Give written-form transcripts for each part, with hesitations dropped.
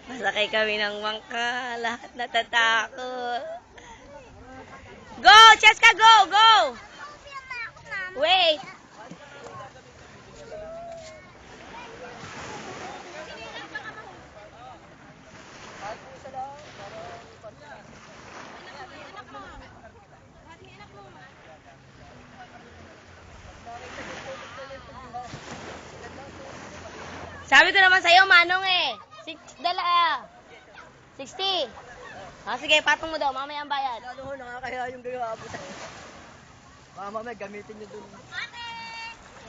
Masakay kami ng bangka. Lahat natatakot. Go! Cheska, go! Go! Wait! Sabi ko naman sa'yo, Manong eh. 60. Ah, sige, patong mo daw. Mamaya ang bayad. Lalo ho, nakakaya yung gawa po tayo. Baka mamaya gamitin nyo dun.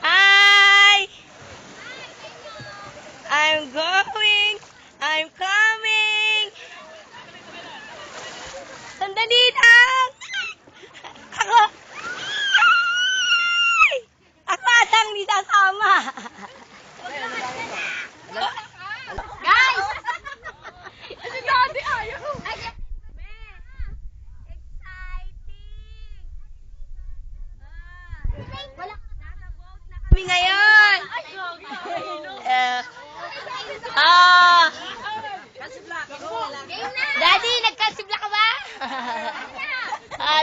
Hi! I'm going. I'm coming. Sandali lang. Ako. Ay! Ako atang hindi sasama. Guys! Si Daddy ayaw. Kami ngayon. Daddy, nagkasibla ka ba?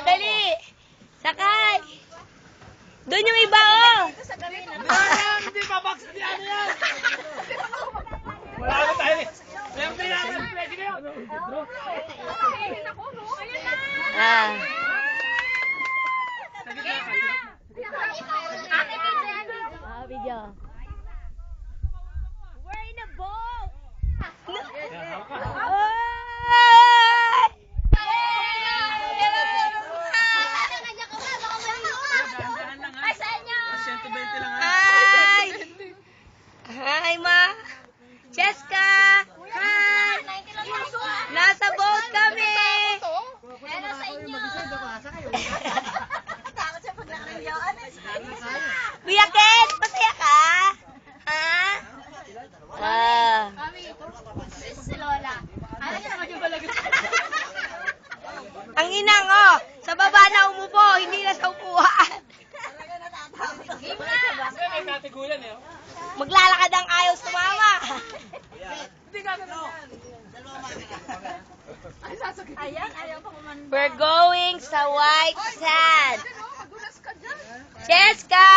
Dali. Sakay. Doon yung iba, oh. Hindi pa box niya ano yan! Wala ko tayo eh. Meron pinangan ng pwede na yun. Video. We're in a boat. Hi, Ma. Cheska. Hi. Nasa boat kami. Kuya Ken, masaya ka? Ha? Ang inang, oh. Sa baba na umupo, hindi na sa upuan. Maglalakad ang ayaw sumama. We're going sa white sand. Cheska!